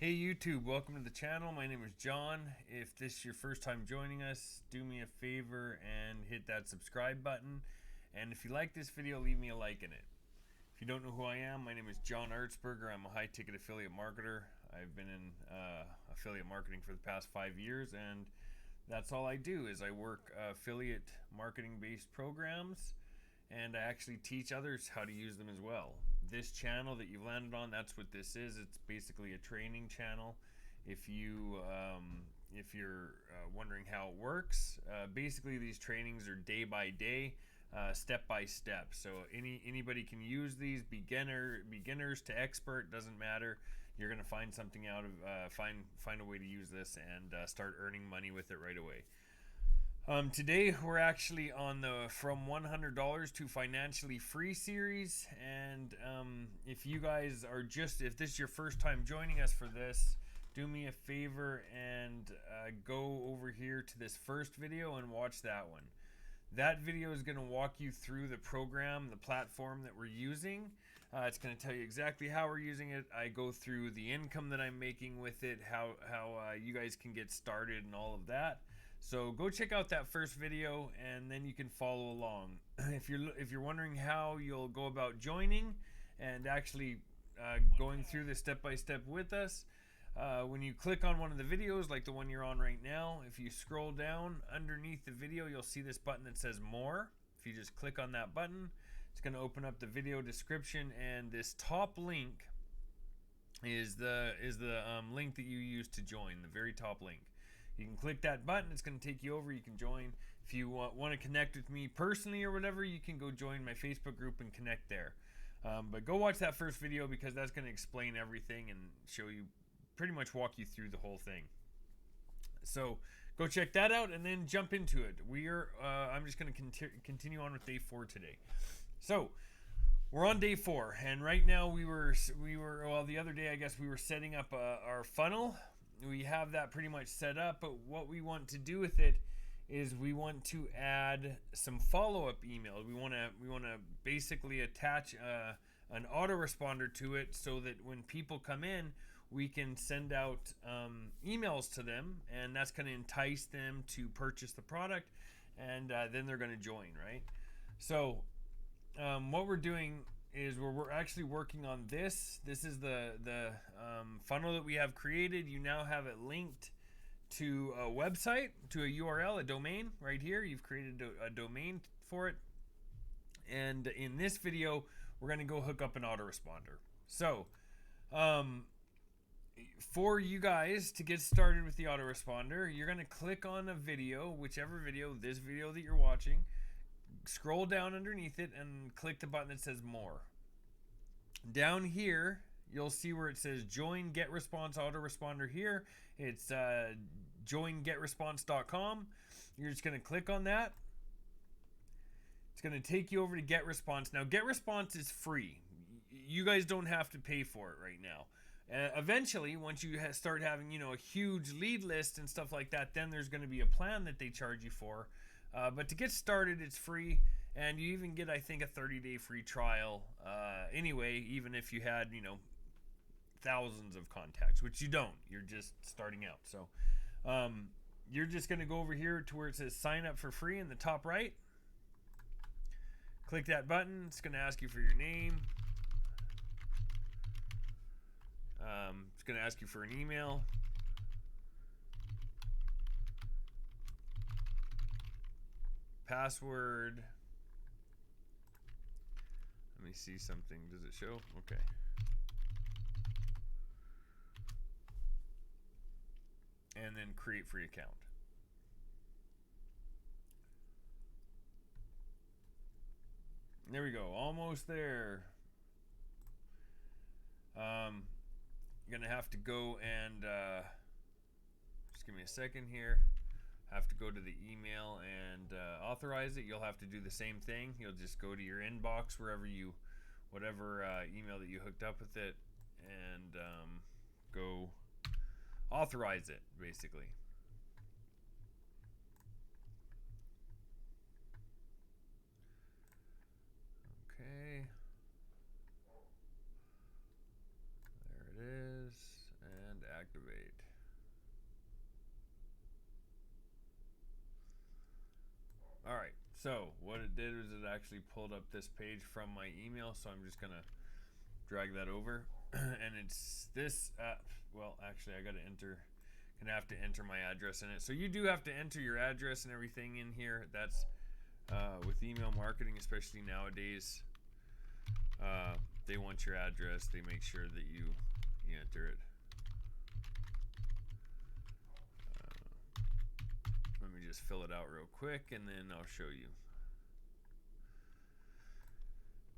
Hey YouTube, welcome to the channel. My name is John. If this is your first time joining us, do me a favor and hit that subscribe button. And if you like this video, leave me a like in it. If you don't know who I am, my name is John Artsberger. I'm a high-ticket affiliate marketer. I've been in affiliate marketing for the past 5 years, and that's all I do is I work affiliate marketing-based programs, and I actually teach others how to use them as well. This channel that you've landed on, that's what this is. It's basically a training channel. If you're wondering how it works, basically these trainings are day by day, step by step. So anybody can use these. Beginners to expert, doesn't matter. You're gonna find something out of find a way to use this and start earning money with it right away. Today we're actually on the From $100 to Financially Free series, and if you guys are if this is your first time joining us for this, do me a favor and go over here to this first video and watch that one. That video is going to walk you through the program, the platform that we're using. It's going to tell you exactly how we're using it. I go through the income that I'm making with it, how you guys can get started and all of that. So go check out that first video and then you can follow along. If you're wondering how you'll go about joining and actually going through this step by step with us, when you click on one of the videos like the one you're on right now, if you scroll down underneath the video, you'll see this button that says more. If you just click on that button, it's going to open up the video description, and this top link is the link that you use to join, the very top link. You can click that button, it's going to take you over, you can join. If you want to connect with me personally or whatever, you can go join my Facebook group and connect there. But go watch that first video because that's going to explain everything and show you, pretty much walk you through the whole thing. So go check that out and then jump into it. I'm just going to continue on with day 4 today. So we're on day 4, and right now we were well, the other day I guess we were setting up our funnel. We have that pretty much set up, but what we want to do with it is we want to add some follow-up emails. We want to basically attach an autoresponder to it so that when people come in, we can send out emails to them, and that's going to entice them to purchase the product, and then they're going to join, right? So what we're doing is we're actually working on this. This is the funnel that we have created. You now have it linked to a website, to a URL, a domain right here. You've created a domain for it. And in this video, we're going to go hook up an autoresponder. So for you guys to get started with the autoresponder, you're going to click on a video, whichever video, this video that you're watching. Scroll down underneath it and click the button that says more. Down here you'll see where it says join get response autoresponder. Here it's joingetresponse.com. You're just going to click on that. It's going to take you over to Get Response. Now Get Response is free. You guys don't have to pay for it right now. Eventually, once you start having a huge lead list and stuff like that, then there's going to be a plan that they charge you for. But to get started, it's free, and you even get, I think, a 30-day free trial anyway, even if you had, thousands of contacts, which you don't. You're just starting out. So you're just going to go over here to where it says sign up for free in the top right. Click that button. It's going to ask you for your name. It's going to ask you for an email. Password. Let me see something. Does it show? Okay. And then create free account. There we go. Almost there. You're gonna have to go and just give me a second here. Have to go to the email and authorize it. You'll have to do the same thing. You'll just go to your inbox whatever email that you hooked up with it, and go authorize it basically. Okay. There it is. And So what it did was it actually pulled up this page from my email. So I'm just going to drag that over. And it's this, well, actually I got to gonna have to enter my address in it. So you do have to enter your address and everything in here. That's with email marketing, especially nowadays, they want your address. They make sure that you enter it. Let me just fill it out real quick and then I'll show you.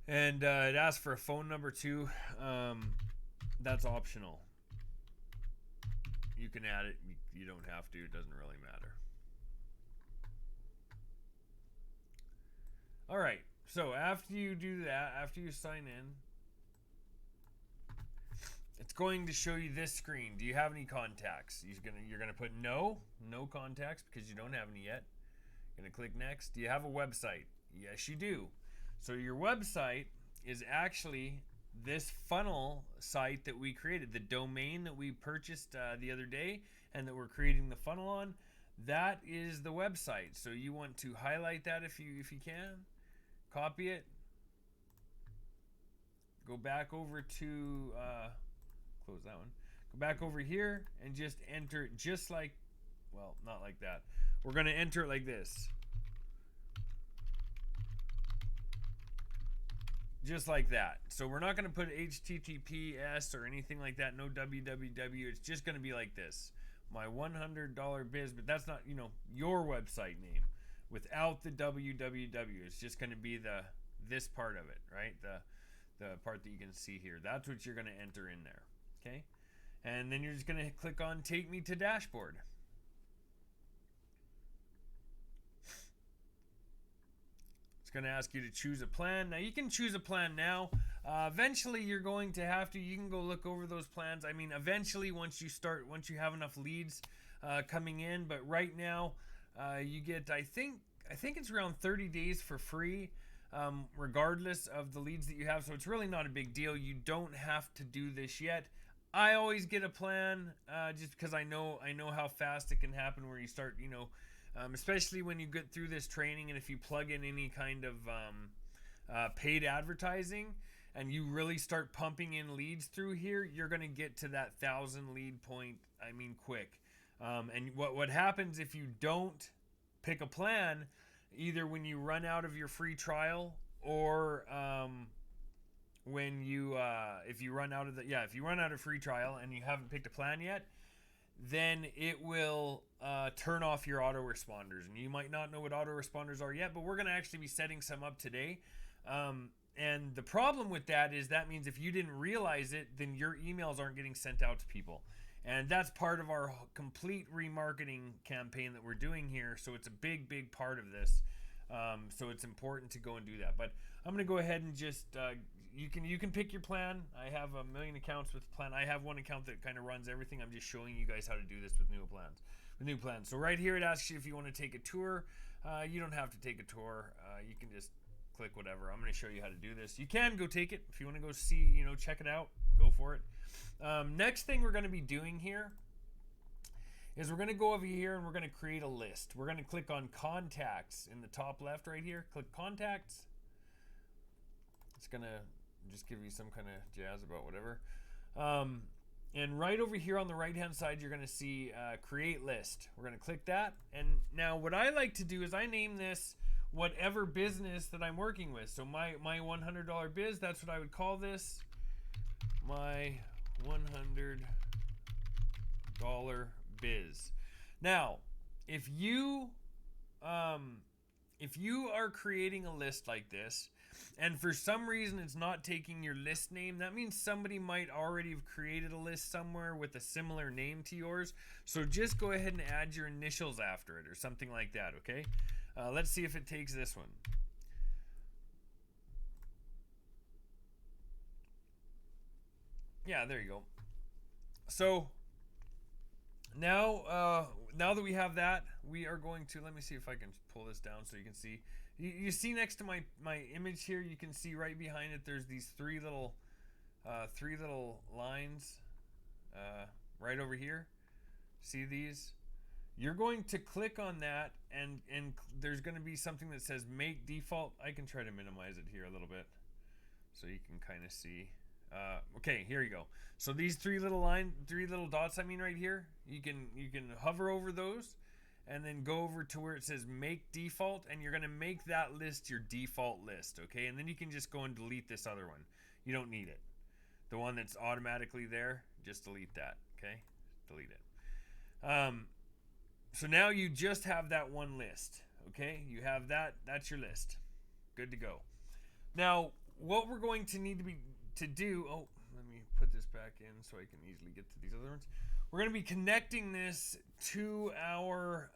And it asks for a phone number too. That's optional. You can add it. You don't have to. It doesn't really matter. All right. So after you do that, after you sign in, it's going to show you this screen. Do you have any contacts? You're gonna put no contacts because you don't have any yet. You're gonna click next. Do you have a website? Yes, you do. So your website is actually this funnel site that we created, the domain that we purchased the other day and that we're creating the funnel on. That is the website. So you want to highlight that if you can, copy it, go back over to close that one, go back over here and just enter it just like, well, not like that. We're going to enter it like this. Just like that. So we're not going to put HTTPS or anything like that. No www. It's just going to be like this. My $100 biz, but that's not, your website name without the www. It's just going to be this part of it, right? The part that you can see here. That's what you're going to enter in there. Okay? And then you're just going to click on Take Me to Dashboard. Going to ask you to choose a plan. Now you can choose a plan now. Eventually you're going to have to. You can go look over those plans. I mean, eventually once you have enough leads coming in. But right now, you get I think it's around 30 days for free, regardless of the leads that you have. So it's really not a big deal. You don't have to do this yet. I always get a plan just because I know how fast it can happen where you start, especially when you get through this training, and if you plug in any kind of paid advertising and you really start pumping in leads through here, you're going to get to that 1,000 lead point, quick. And what happens if you don't pick a plan, either when you run out of your free trial or when if you run out of free trial and you haven't picked a plan yet, then it will turn off your autoresponders. And you might not know what autoresponders are yet, but we're going to actually be setting some up today. And the problem with that is that means if you didn't realize it, then your emails aren't getting sent out to people. And that's part of our complete remarketing campaign that we're doing here. So it's a big, big part of this. So it's important to go and do that. But I'm going to go ahead and just... You can pick your plan. I have a million accounts with plan. I have one account that kind of runs everything. I'm just showing you guys how to do this with new plans. So right here it asks you if you want to take a tour. You don't have to take a tour. You can just click whatever. I'm going to show you how to do this. You can go take it if you want to go see, check it out. Go for it. Next thing we're going to be doing here is we're going to go over here and we're going to create a list. We're going to click on contacts in the top left right here. Click contacts. It's going to just give you some kind of jazz about whatever. And right over here on the right hand side, you're going to see create list. We're going to click that. And now what I like to do is I name this whatever business that I'm working with. So my $100 biz, that's what I would call this. My $100 biz. Now, if you are creating a list like this, and for some reason it's not taking your list name, that means somebody might already have created a list somewhere with a similar name to yours. So just go ahead and add your initials after it or something like that, okay? Let's see if it takes this one. Yeah, there you go. So now that we have that, we are going to, let me see if I can pull this down so you can see. You see next to my image here, you can see right behind it, there's these three little lines right over here. See these? You're going to click on that, and there's going to be something that says make default. I can try to minimize it here a little bit so you can kind of see. Okay, here you go. So these three little dots, I mean, right here, you can hover over those and then go over to where it says make default, and you're going to make that list your default list, okay? And then you can just go and delete this other one. You don't need it. The one that's automatically there, just delete that, okay? Delete it. So now you just have that one list, okay? You have that. That's your list. Good to go. Now, what we're going to need to do, oh, let me put this back in so I can easily get to these other ones. We're going to be connecting this to our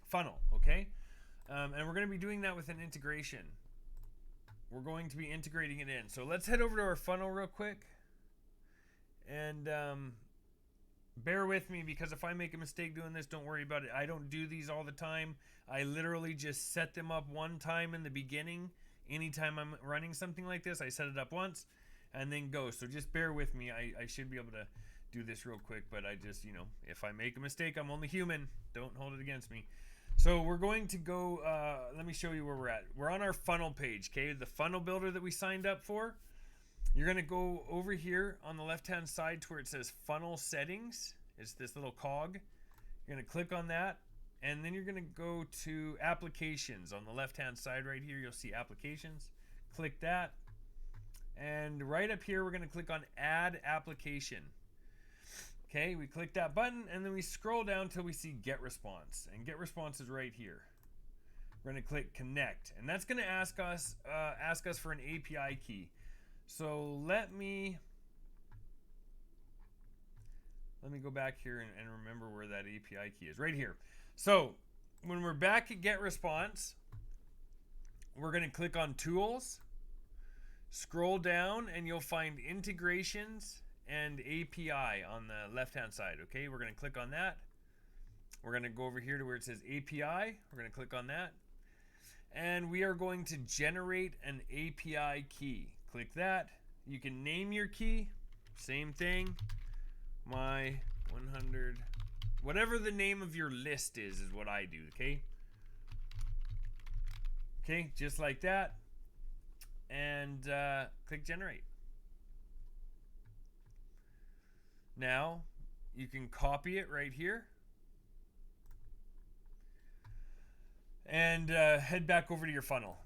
funnel, okay? And we're going to be doing that with an integration. We're going to be integrating it in. So let's head over to our funnel real quick. And bear with me, because if I make a mistake doing this, don't worry about it. I don't do these all the time. I literally just set them up one time in the beginning. Anytime I'm running something like this, I set it up once and then go. So just bear with me. I should be able to do this real quick, but I just, if I make a mistake, I'm only human. Don't hold it against me. So we're going to go, let me show you where we're at. We're on our funnel page, okay? The funnel builder that we signed up for. You're going to go over here on the left-hand side to where it says funnel settings. It's this little cog. You're going to click on that, and then you're going to go to applications. On the left-hand side right here, you'll see applications. Click that. And right up here, we're going to click on add application. Okay, we click that button, and then we scroll down till we see get response. And get response is right here. We're going to click connect, and that's going to ask us for an API key. So let me go back here and remember where that API key is. Right here. So when we're back at get response, we're going to click on tools, scroll down, and you'll find integrations and API on the left hand side. Okay, we're going to click on that. We're going to go over here to where it says API. We're going to click on that, and we are going to generate an API key. Click that. You can name your key. Same thing. My 100. Whatever the name of your list is what I do. Okay. Okay, just like that. And click generate. Now you can copy it right here. And head back over to your funnel.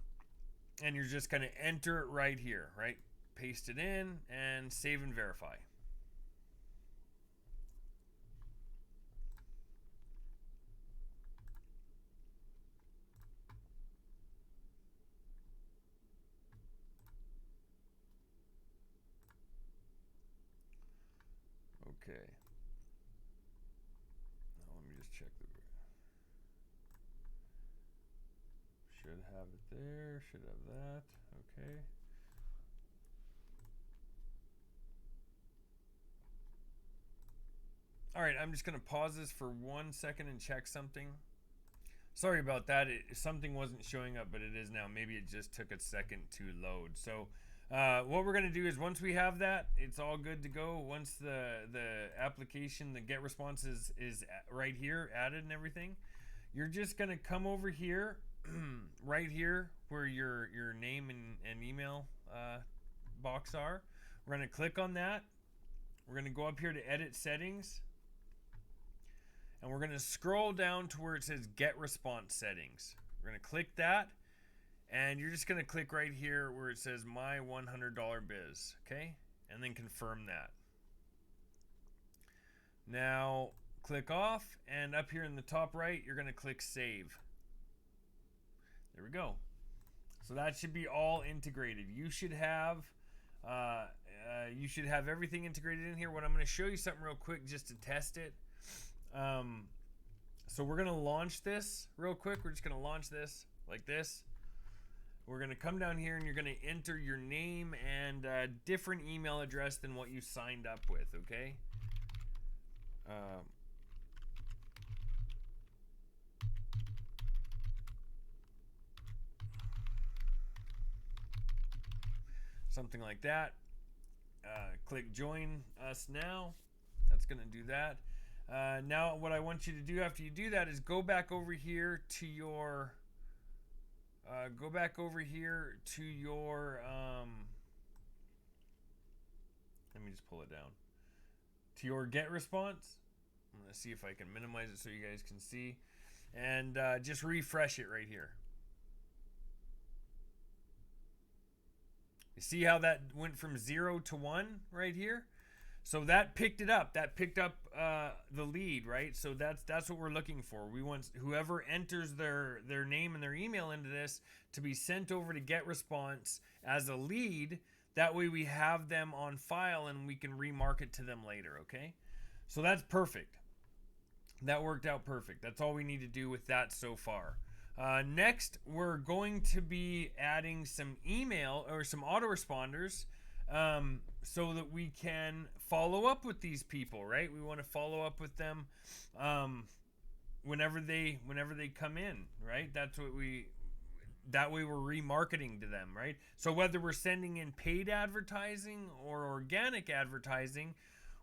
And you're just going to enter it right here, right? Paste it in and save and verify. Okay. Now let me just check the. Should have it there. Should have that. Okay. All right, I'm just going to pause this for 1 second and check something. Sorry about that. Something wasn't showing up, but it is now. Maybe it just took a second to load. So what we're going to do is once we have that, it's all good to go. Once the application, the get response is right here, added and everything, you're just going to come over here, right here where your name and email box are. We're going to click on that. We're going to go up here to edit settings. And we're going to scroll down to where it says get response settings. We're going to click that. And you're just going to click right here where it says my $100 biz. Okay. And then confirm that. Now click off. And up here in the top right, you're going to click save. There we go. So that should be all integrated. You should have everything integrated in here. What I'm going to show you something real quick just to test it. So we're going to launch this real quick. We're just going to launch this like this. We're going to come down here and you're going to enter your name and a different email address than what you signed up with. Okay. Something like that. Click join us now. That's going to do that. Now what I want you to do after you do that is go back over here to your let me just pull it down to your get response. I'm going to see if I can minimize it so you guys can see, and just refresh it right here. You see how that went from 0 to 1 right here? So that picked it up. That picked up the lead, right? So that's what we're looking for. We want whoever enters their name and their email into this to be sent over to get response as a lead. That way we have them on file and we can remarket to them later, okay? So that's perfect. That worked out perfect. That's all we need to do with that so far. Next, we're going to be adding some email or some autoresponders so that we can follow up with these people, right? We want to follow up with them whenever they come in, right? That way we're remarketing to them, right? So whether we're sending in paid advertising or organic advertising,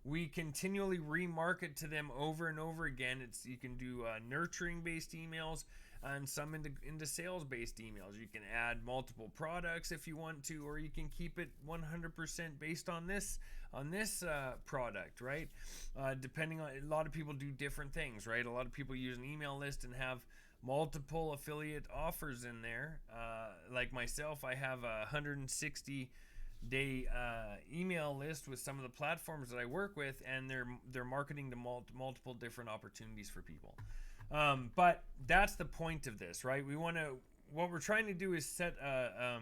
we continually remarket to them over and over again. You can do nurturing based emails and some into sales based emails. You can add multiple products if you want to, or you can keep it 100% based on this product, right? Depending on, a lot of people do different things, right? A lot of people use an email list and have multiple affiliate offers in there. Like myself, I have a 160-day email list with some of the platforms that I work with, and they're marketing to multiple different opportunities for people. But that's the point of this, right? What we're trying to do is set our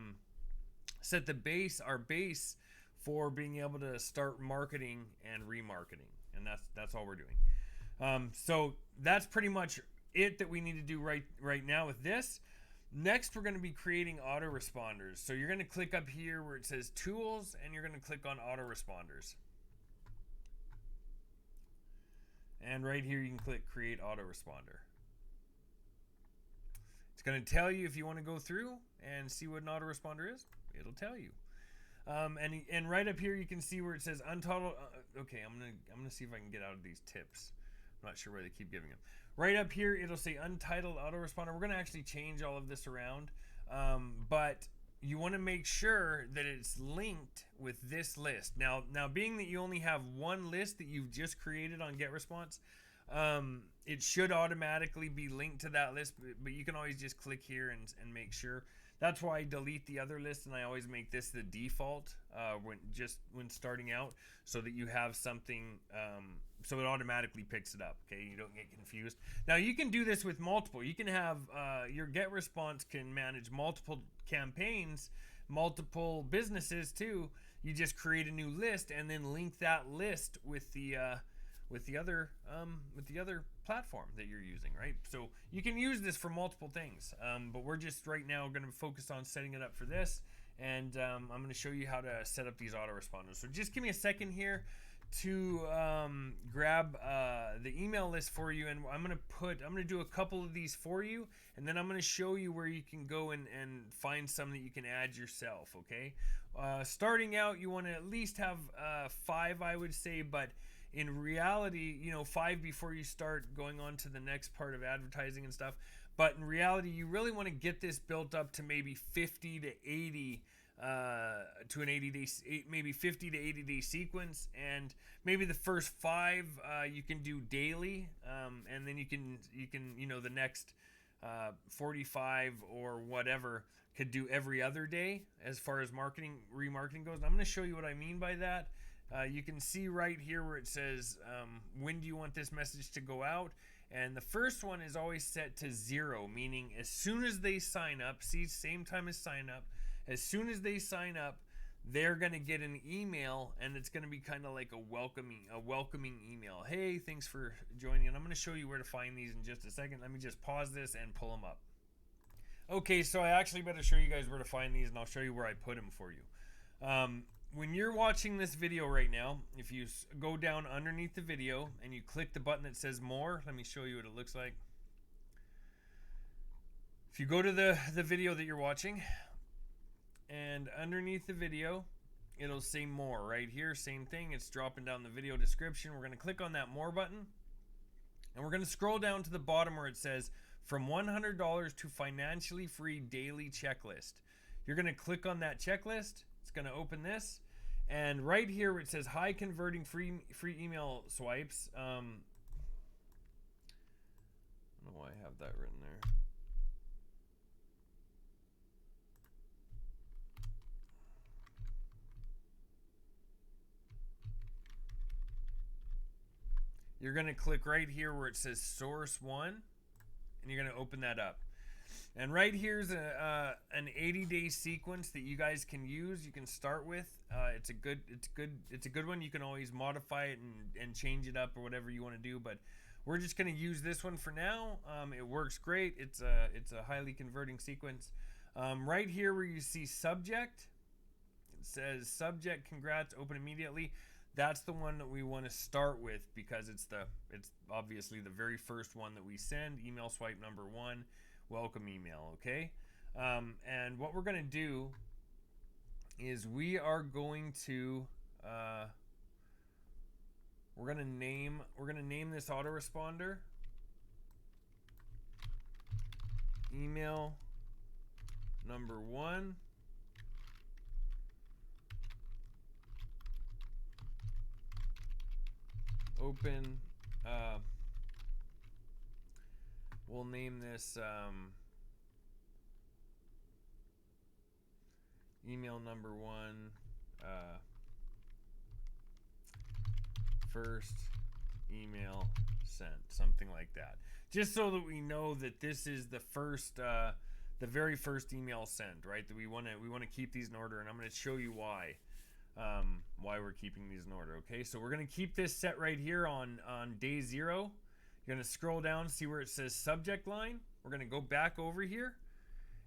base for being able to start marketing and remarketing, and that's all we're doing. So that's pretty much it that we need to do right now with this. Next, we're going to be creating autoresponders. So you're going to click up here where it says tools, and you're going to click on autoresponders. And right here you can click create autoresponder. It's going to tell you if you want to go through and see what an autoresponder is. It'll tell you. And right up here you can see where it says Untitled. Okay, I'm gonna see if I can get out of these tips. I'm not sure where they keep giving them. Right up here it'll say Untitled Autoresponder. We're gonna actually change all of this around, but you want to make sure that it's linked with this list. Now being that you only have one list that you've just created on GetResponse, it should automatically be linked to that list, but you can always just click here and make sure. That's why I delete the other list, and I always make this the default when starting out, so that you have something, so it automatically picks it up. Okay, you don't get confused. Now you can do this with multiple. You can have your GetResponse can manage multiple campaigns, multiple businesses too. You just create a new list and then link that list with the other platform that you're using, right? So you can use this for multiple things, but we're just right now going to focus on setting it up for this, and I'm going to show you how to set up these autoresponders. So just give me a second here to grab the email list for you, and I'm going to do a couple of these for you, and then I'm going to show you where you can go and find some that you can add yourself. Okay, starting out, you want to at least have 5, I would say, but in reality, 5 before you start going on to the next part of advertising and stuff. But in reality, you really want to get this built up to maybe 50 to 80 to an 80-day, maybe 50 to 80-day sequence, and maybe the first 5 you can do daily, and then you can the next 45 or whatever could do every other day as far as remarketing goes. And I'm going to show you what I mean by that. You can see right here where it says when do you want this message to go out, and the first one is always set to 0, meaning as soon as they sign up, see, same time as sign up, as soon as they sign up, they're going to get an email, and it's going to be kind of like a welcoming email. Hey, thanks for joining, and I'm going to show you where to find these in just a second. Let me just pause this and pull them up. Okay, so I actually better show you guys where to find these, and I'll show you where I put them for you. When you're watching this video right now, if you go down underneath the video and you click the button that says more, let me show you what it looks like. If you go to the video that you're watching, and underneath the video, it'll say more right here. Same thing. It's dropping down the video description. We're going to click on that more button. And we're going to scroll down to the bottom where it says from $100 to financially free daily checklist. You're going to click on that checklist. It's going to open this. And right here where it says high converting free email swipes. I don't know why I have that written there. You're going to click right here where it says source one, and you're going to open that up. And right here's an 80-day sequence that you guys can use. You can start with. It's a good one. You can always modify it and change it up or whatever you want to do. But we're just going to use this one for now. It works great. It's a highly converting sequence. Right here where you see subject, it says subject. Congrats. Open immediately. That's the one that we want to start with because it's obviously the very first one that we send. Email swipe number 1, welcome email. Okay, and what we're going to do is we are going to we're going to name this autoresponder email number 1. Open, we'll name this email number 1 first email sent, something like that, just so that we know that this is the first the very first email sent, right? That we want to keep these in order, and I'm going to show you why we're keeping these in order. Okay, so we're going to keep this set right here on day 0. You're going to scroll down, see where it says subject line. We're going to go back over here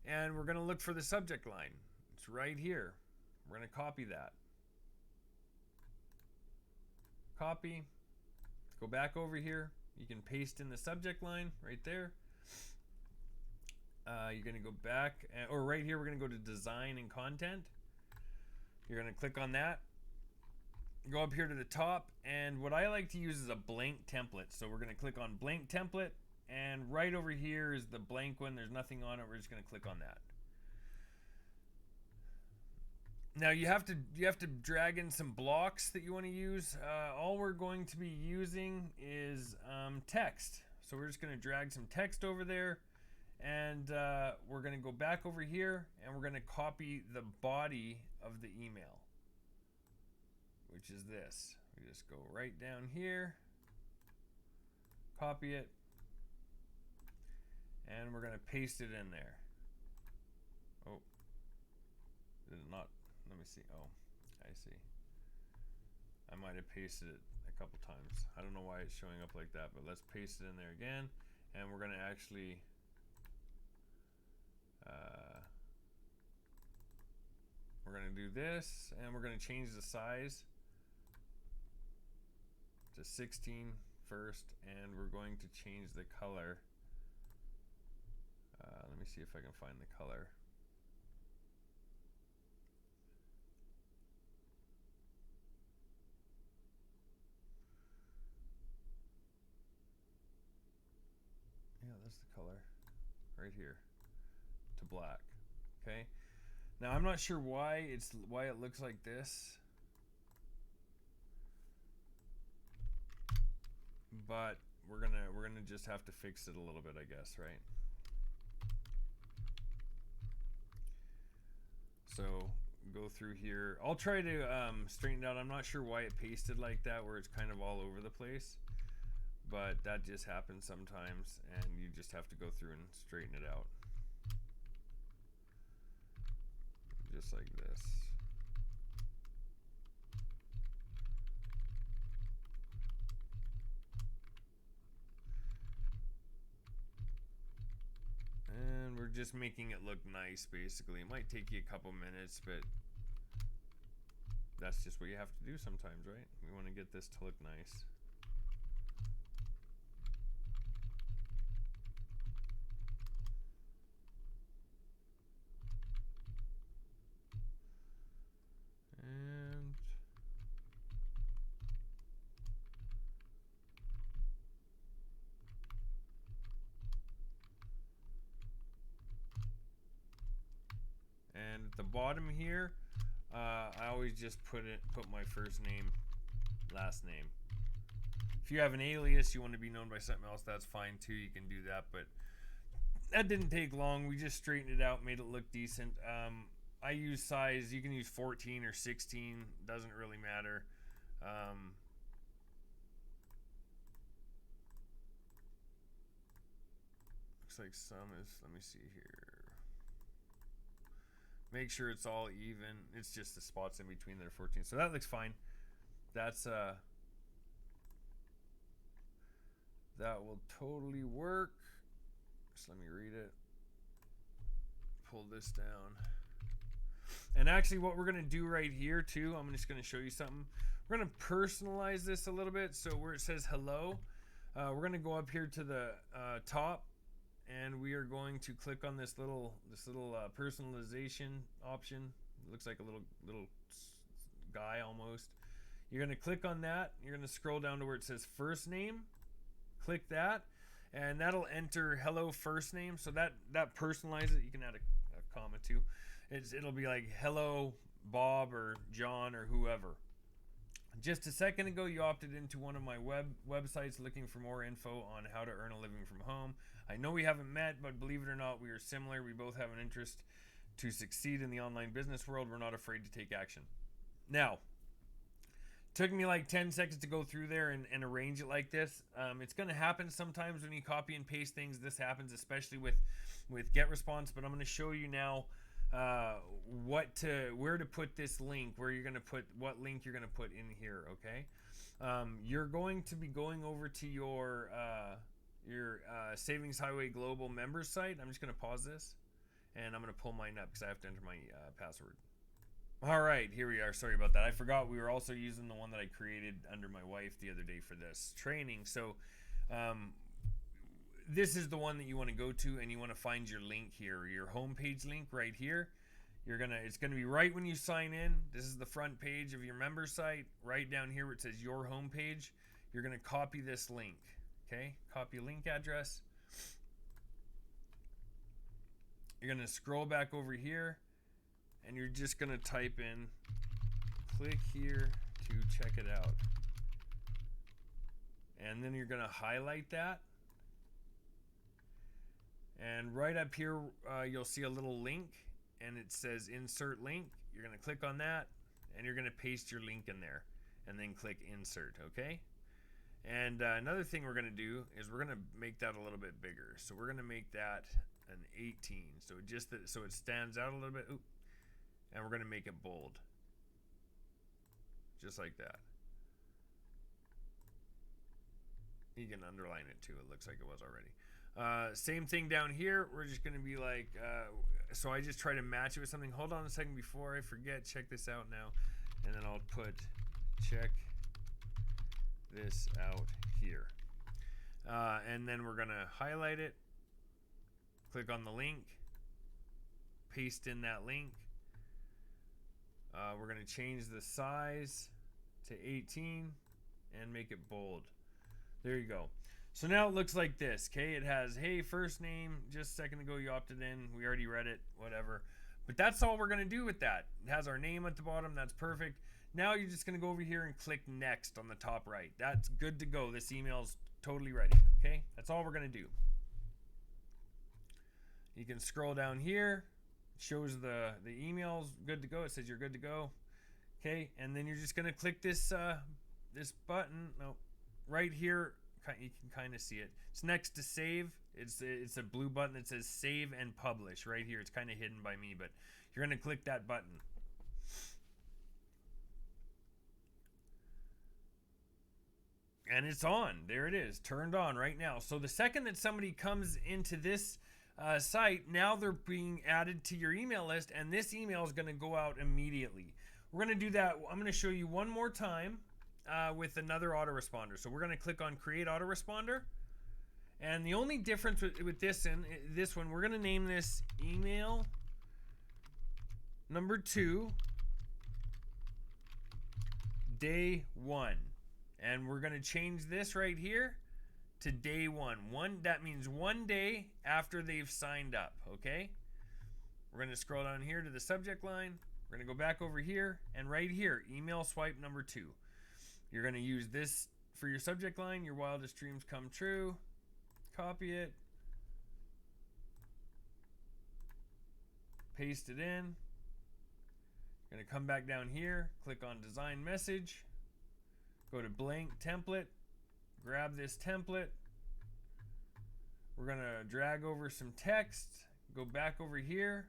and we're going to look for the subject line. It's right here. We're going to copy that. Copy. Go back over here. You can paste in the subject line right there. You're going to go back, or right here we're going to go to design and content. You're going to click on that. Go up here to the top, and what I like to use is a blank template. So we're going to click on blank template, and right over here is the blank one. There's nothing on it. We're just going to click on that. Now you have to drag in some blocks that you want to use. All we're going to be using is text. So we're just going to drag some text over there, and we're going to go back over here, and we're going to copy the body of the email, which is this. We just go right down here, copy it, and we're going to paste it in there. Oh, did it not? Let me see. Oh, I see. I might have pasted it a couple times. I don't know why it's showing up like that, but let's paste it in there again, and we're going to actually we're going to do this, and we're going to change the size to 16 first, and we're going to change the color. Let me see if I can find the color. Yeah, that's the color right here, to black. Okay, now I'm not sure why it looks like this, but we're gonna just have to fix it a little bit, I guess, right? So go through here. I'll try to straighten it out. I'm not sure why it pasted like that, where it's kind of all over the place, but that just happens sometimes, and you just have to go through and straighten it out. Just like this. And we're just making it look nice, basically. It might take you a couple minutes, but that's just what you have to do sometimes, right? We want to get this to look nice. And bottom here, I always just put my first name, last name. If you have an alias, you want to be known by something else, that's fine too. You can do that, but that didn't take long. We just straightened it out, made it look decent. I use size. You can use 14 or 16. Doesn't really matter. Looks like some is, let me see here. Make sure it's all even. It's just the spots in between that are 14. So that looks fine. That's that will totally work. Just let me read it. Pull this down. And actually what we're going to do right here too, I'm just going to show you something. We're going to personalize this a little bit. So where it says hello, we're going to go up here to the top, and we are going to click on this little personalization option. It looks like a little guy almost. You're going to click on that. You're going to scroll down to where it says first name. Click that, and that'll enter hello first name. So that personalizes it. You can add a comma too. It'll be like hello Bob or John or whoever. Just a second ago, you opted into one of my websites looking for more info on how to earn a living from home. I know we haven't met, but believe it or not, we are similar. We both have an interest to succeed in the online business world. We're not afraid to take action. Now, took me like 10 seconds to go through there and arrange it like this. It's going to happen sometimes when you copy and paste things. This happens especially with GetResponse, but I'm going to show you now where to put this link, where you're going to put what link you're going to put in here. Okay. You're going to be going over to your Savings Highway Global members site. I'm just going to pause this, and I'm going to pull mine up because I have to enter my password. All right, here we are. Sorry about that. I forgot we were also using the one that I created under my wife the other day for this training. So this is the one that you want to go to, and you want to find your link here, your homepage link right here. It's gonna be right when you sign in. This is the front page of your member site. Right down here where it says your homepage, you're gonna copy this link. Okay, copy link address. You're gonna scroll back over here, and you're just gonna type in click here to check it out. And then you're gonna highlight that. And right up here, you'll see a little link, and it says insert link. You're gonna click on that, and you're gonna paste your link in there, and then click insert, okay? And another thing we're gonna do is we're gonna make that a little bit bigger. So we're gonna make that an 18. So so it stands out a little bit. Ooh. And we're gonna make it bold. Just like that. You can underline it too. It looks like it was already. Same thing down here. We're just going to be like, so I just try to match it with something. Hold on a second before I forget. Check this out now. And then I'll put check this out here. And then we're going to highlight it. Click on the link. Paste in that link. We're going to change the size to 18 and make it bold. There you go. So now it looks like this, okay? It has, hey, first name, just a second ago you opted in. We already read it, whatever. But that's all we're going to do with that. It has our name at the bottom. That's perfect. Now you're just going to go over here and click next on the top right. That's good to go. This email's totally ready, okay? That's all we're going to do. You can scroll down here. It shows the email's good to go. It says you're good to go, okay? And then you're just going to click this this button. No, right here. You can kind of see it. It's next to save. It's a blue button that says save and publish right here. It's kind of hidden by me, but you're going to click that button. And it's on. There it is. Turned on right now. So the second that somebody comes into this site, now they're being added to your email list, and this email is going to go out immediately. We're going to do that. I'm going to show you one more time. With another autoresponder. So we're going to click on create autoresponder, and the only difference with this one, we're going to name this email number 2 day 1, and we're going to change this right here to day 1. That means 1 day after they've signed up, okay? We're going to scroll down here to the subject line. We're going to go back over here, and right here, email swipe number 2. You're going to use this for your subject line. Your wildest dreams come true. Copy it. Paste it in. You're going to come back down here, click on design message, go to blank template, grab this template. We're going to drag over some text, go back over here.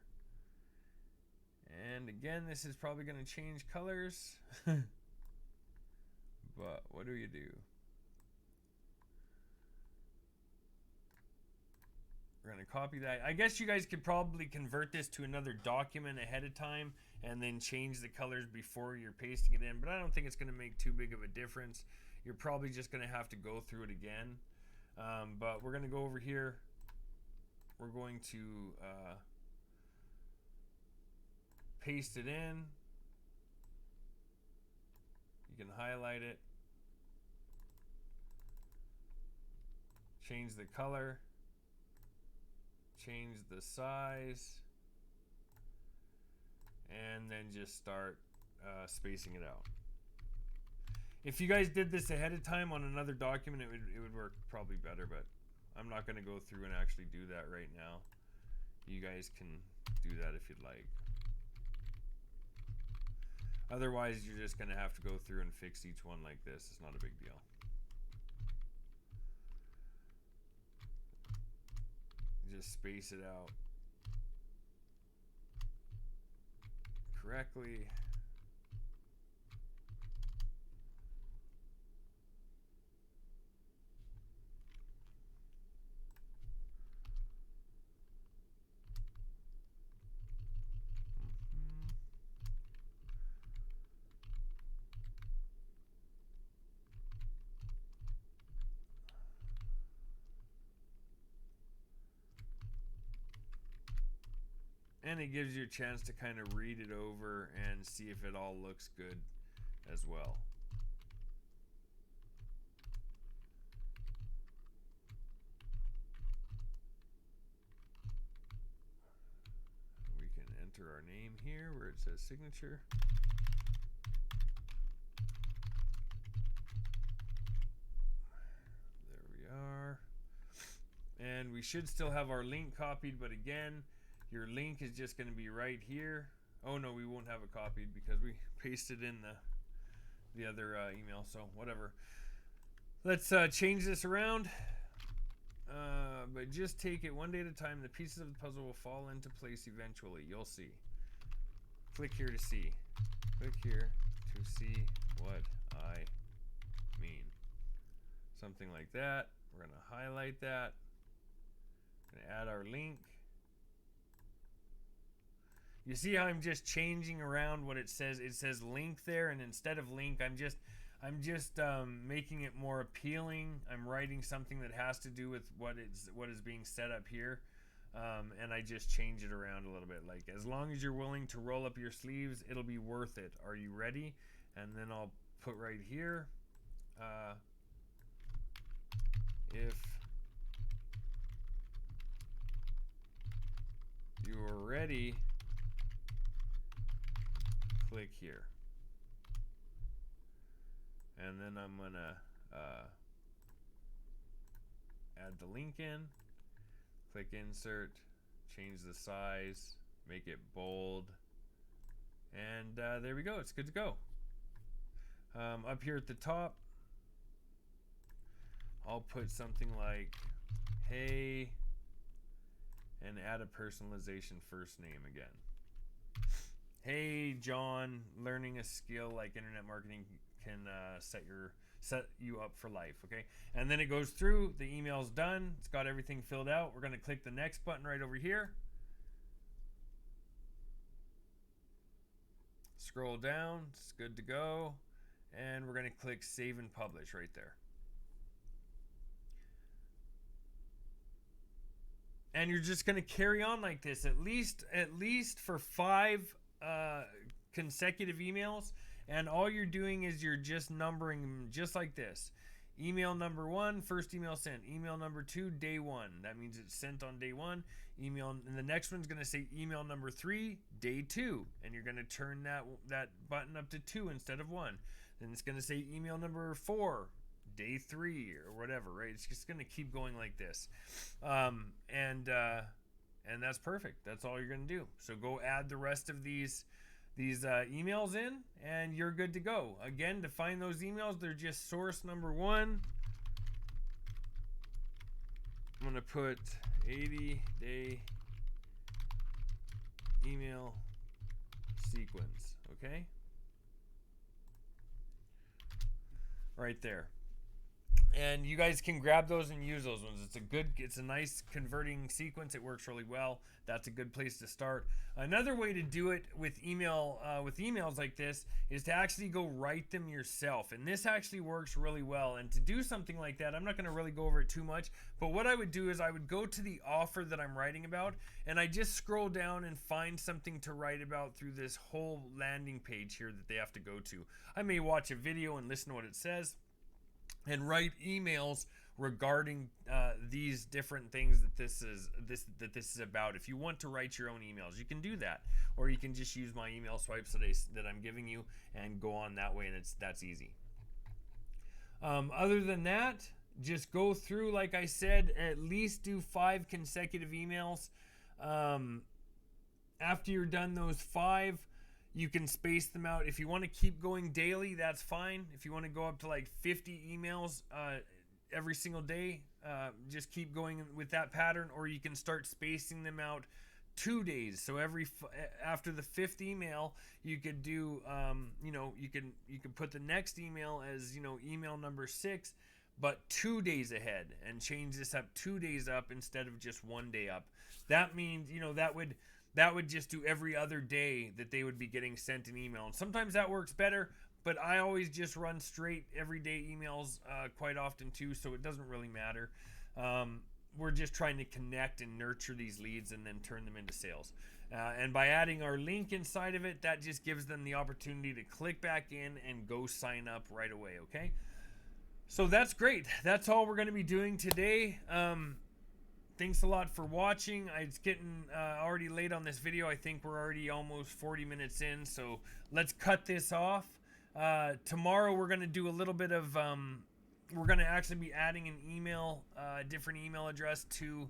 And again, this is probably going to change colors. But what do you do? We're going to copy that. I guess you guys could probably convert this to another document ahead of time and then change the colors before you're pasting it in. But I don't think it's going to make too big of a difference. You're probably just going to have to go through it again. But we're going to go over here. We're going to paste it in. You can highlight it. Change the color. Change the size. And then just start spacing it out. If you guys did this ahead of time on another document, it would work probably better, but I'm not going to go through and actually do that right now. You guys can do that if you'd like. Otherwise, you're just going to have to go through and fix each one like this. It's not a big deal. Just space it out correctly. And it gives you a chance to kind of read it over and see if it all looks good as well. We can enter our name here where it says signature. There we are. And we should still have our link copied, but again, your link is just going to be right here. Oh no, we won't have it copied because we pasted in the other email, so whatever. Let's change this around. But just take it one day at a time. The pieces of the puzzle will fall into place eventually. You'll see. Click here to see. Click here to see what I mean. Something like that. We're going to highlight that. We're going to add our link. You see how I'm just changing around what it says? It says link there, and instead of link, I'm just making it more appealing. I'm writing something that has to do with what is being set up here, and I just change it around a little bit. Like, as long as you're willing to roll up your sleeves, it'll be worth it. Are you ready? And then I'll put right here, if you're ready, click here. And then I'm gonna add the link in, click insert, change the size, make it bold, and there we go. It's good to go. Up here at the top, I'll put something like, hey, and add a personalization first name again. Hey, John, learning a skill like internet marketing can set you up for life, okay? And then it goes through, the email's done, it's got everything filled out. We're gonna click the next button right over here. Scroll down, it's good to go. And we're gonna click save and publish right there. And you're just gonna carry on like this, at least for 5 consecutive emails, and all you're doing is you're just numbering them just like this. email number 1, first email sent. Email number 2, day 1. That means it's sent on day 1. Email, and the next one's going to say email number 3, day 2, and you're going to turn that button up to 2 instead of 1. Then it's going to say email number 4, day 3, or whatever, right? It's just going to keep going like this, and that's perfect. That's all you're going to do. So go add the rest of these emails in, and you're good to go. Again, to find those emails, they're just source number 1. I'm going to put 80-day email sequence, okay? Right there. And you guys can grab those and use those ones. It's a nice converting sequence. It works really well. That's a good place to start. Another way to do it with emails like this is to actually go write them yourself. And this actually works really well. And to do something like that, I'm not going to really go over it too much, but what I would do is I would go to the offer that I'm writing about, and I just scroll down and find something to write about through this whole landing page here that they have to go to. I may watch a video and listen to what it says, and write emails regarding these different things that this is about. If you want to write your own emails, you can do that, or you can just use my email swipes that I'm giving you and go on that way, and that's easy. Other than that, just go through, like I said, at least do 5 consecutive emails. After you're done those 5, you can space them out. If you want to keep going daily, that's fine. If you want to go up to like 50 emails every single day, just keep going with that pattern, or you can start spacing them out 2 days. So after the 5th email, you could do, you can put the next email as, email number 6, but 2 days ahead, and change this up 2 days up instead of just 1 day up. That means, that would just do every other day that they would be getting sent an email. And sometimes that works better, but I always just run straight everyday emails quite often too, so it doesn't really matter. We're just trying to connect and nurture these leads and then turn them into sales. And by adding our link inside of it, that just gives them the opportunity to click back in and go sign up right away, okay? So that's great. That's all we're going to be doing today. Thanks a lot for watching. It's getting already late on this video. I think we're already almost 40 minutes in, so let's cut this off. Tomorrow we're going to do a little bit of, we're going to actually be adding an email, different email address to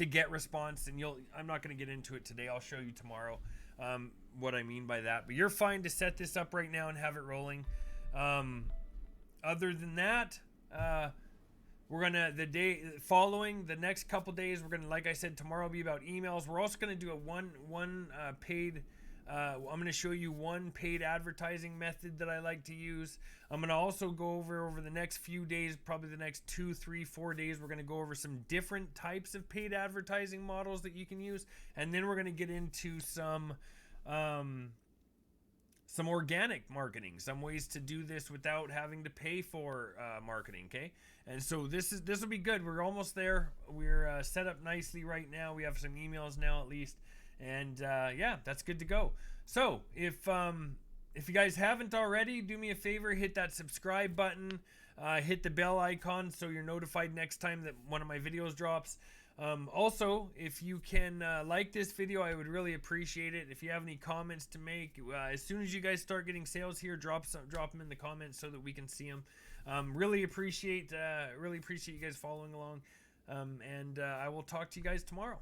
get response, and I'm not going to get into it today. I'll show you tomorrow what I mean by that, but you're fine to set this up right now and have it rolling. Other than that, we're gonna, the day following, the next couple days, we're gonna, like I said, tomorrow will be about emails. We're also gonna do a one paid. I'm gonna show you one paid advertising method that I like to use. I'm gonna also go over the next few days, probably the next 2, 3, 4 days. We're gonna go over some different types of paid advertising models that you can use, and then we're gonna get into some organic marketing, some ways to do this without having to pay for marketing. Okay, and so this will be good. We're almost there. We're set up nicely right now. We have some emails now at least, and yeah, that's good to go. So if you guys haven't already, do me a favor, hit that subscribe button, hit the bell icon so you're notified next time that one of my videos drops. Also, if you can like this video, I would really appreciate it. If you have any comments to make, as soon as you guys start getting sales here, drop them in the comments so that we can see them. Really appreciate you guys following along, and I will talk to you guys tomorrow.